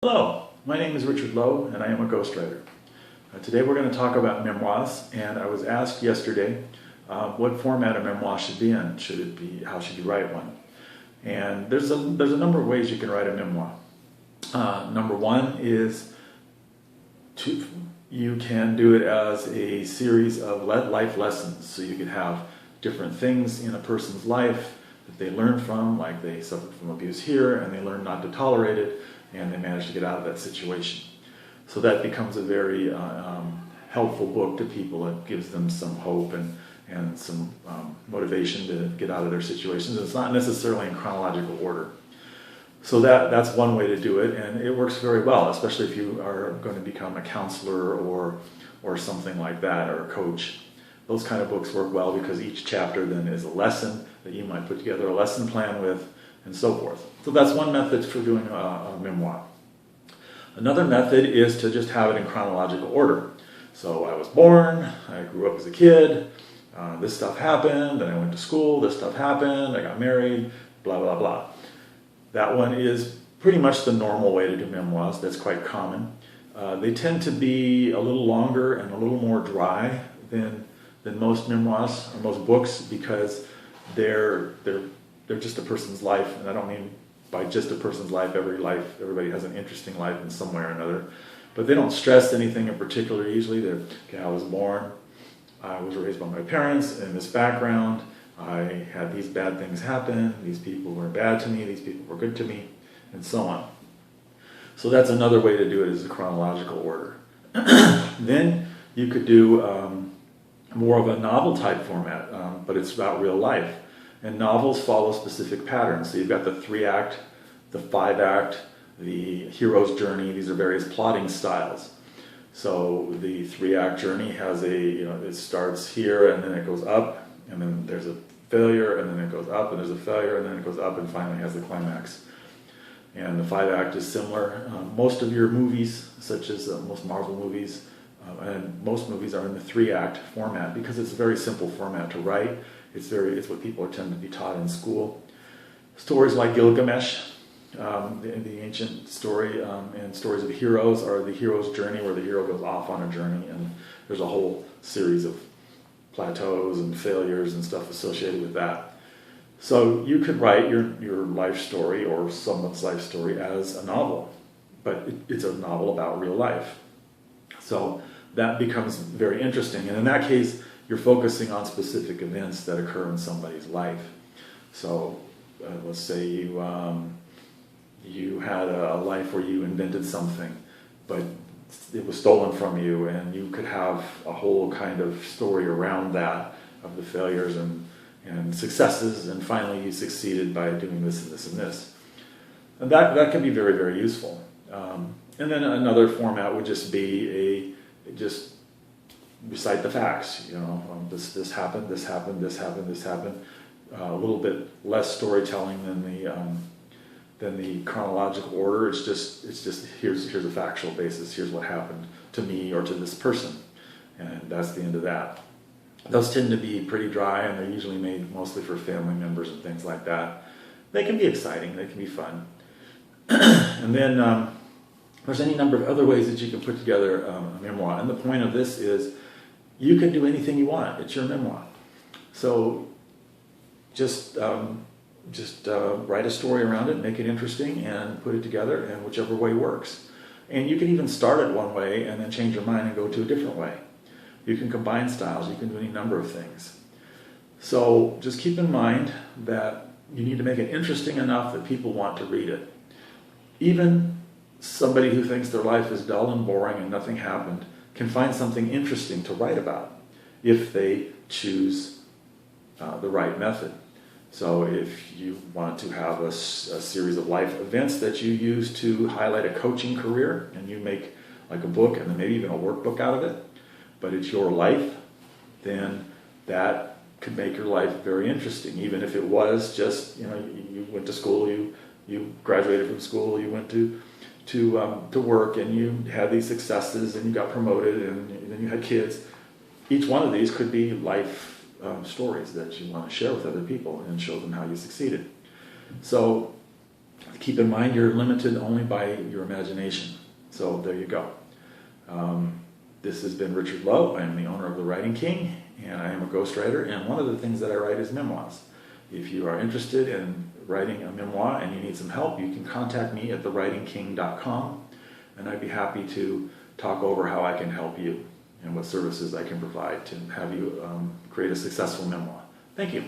Hello, my name is Richard Lowe and I am a ghostwriter. Today we're going to talk about memoirs, and I was asked yesterday what format a memoir should be in. How should you write one? And there's a number of ways you can write a memoir. Number one is you can do it as a series of life lessons. So you could have different things in a person's life that they learn from, like they suffered from abuse here and they learn not to tolerate it, and they manage to get out of that situation. So that becomes a very helpful book to people. It gives them some hope and some motivation to get out of their situations. It's not necessarily in chronological order. So that's one way to do it, and it works very well, especially if you are going to become a counselor or something like that, or a coach. Those kind of books work well because each chapter then is a lesson that you might put together a lesson plan with, and so forth. So that's one method for doing a memoir. Another method is to just have it in chronological order. So I was born, I grew up as a kid, this stuff happened, then I went to school, this stuff happened, I got married, blah, blah, blah. That one is pretty much the normal way to do memoirs. That's quite common. They tend to be a little longer and a little more dry than most memoirs or most books, because they're just a person's life, and I don't mean by just a person's life. Everybody has an interesting life in some way or another, but they don't stress anything in particular. Usually they're, okay, I was born, I was raised by my parents in this background, I had these bad things happen, these people were bad to me, these people were good to me, and so on. So that's another way to do it, is a chronological order. Then you could do more of a novel type format, but it's about real life. And novels follow specific patterns. So you've got the 3-act, the 5-act, the hero's journey. These are various plotting styles. So the 3-act journey has it starts here and then it goes up, and then there's a failure, and then it goes up, and there's a failure, and then it goes up, and finally has the climax. And the 5-act is similar. Most of your movies, such as most Marvel movies, and most movies are in the 3-act format because it's a very simple format to write. It's what people tend to be taught in school. Stories like Gilgamesh, the ancient story, and stories of heroes are the hero's journey, where the hero goes off on a journey, and there's a whole series of plateaus and failures and stuff associated with that. So you could write your life story or someone's life story as a novel, but it's a novel about real life. So that becomes very interesting, and in that case, you're focusing on specific events that occur in somebody's life. So let's say you had a life where you invented something, but it was stolen from you, and you could have a whole kind of story around that, of the failures and successes, and finally you succeeded by doing this and this and this. And that can be very, very useful. And then another format would just be just recite the facts. This happened, this happened, this happened, this happened. A little bit less storytelling than the chronological order. It's just here's a factual basis. Here's what happened to me or to this person, and that's the end of that. Those tend to be pretty dry, and they're usually made mostly for family members and things like that. They can be exciting. They can be fun. And then there's any number of other ways that you can put together a memoir. And the point of this is, you can do anything you want. It's your memoir. So just write a story around it, make it interesting, and put it together in whichever way works. And you can even start it one way and then change your mind and go to a different way. You can combine styles. You can do any number of things. So just keep in mind that you need to make it interesting enough that people want to read it. Even somebody who thinks their life is dull and boring and nothing happened can find something interesting to write about if they choose the right method. So if you want to have a series of life events that you use to highlight a coaching career, and you make like a book and then maybe even a workbook out of it, but it's your life, then that could make your life very interesting. Even if it was just, you went to school, you graduated from school, you went to work, and you had these successes, and you got promoted, and then you had kids. Each one of these could be life stories that you want to share with other people and show them how you succeeded. So keep in mind you're limited only by your imagination. So there you go. This has been Richard Lowe. I am the owner of The Writing King, and I am a ghostwriter, and one of the things that I write is memoirs. If you are interested in writing a memoir and you need some help, you can contact me at thewritingking.com, and I'd be happy to talk over how I can help you and what services I can provide to have you create a successful memoir. Thank you.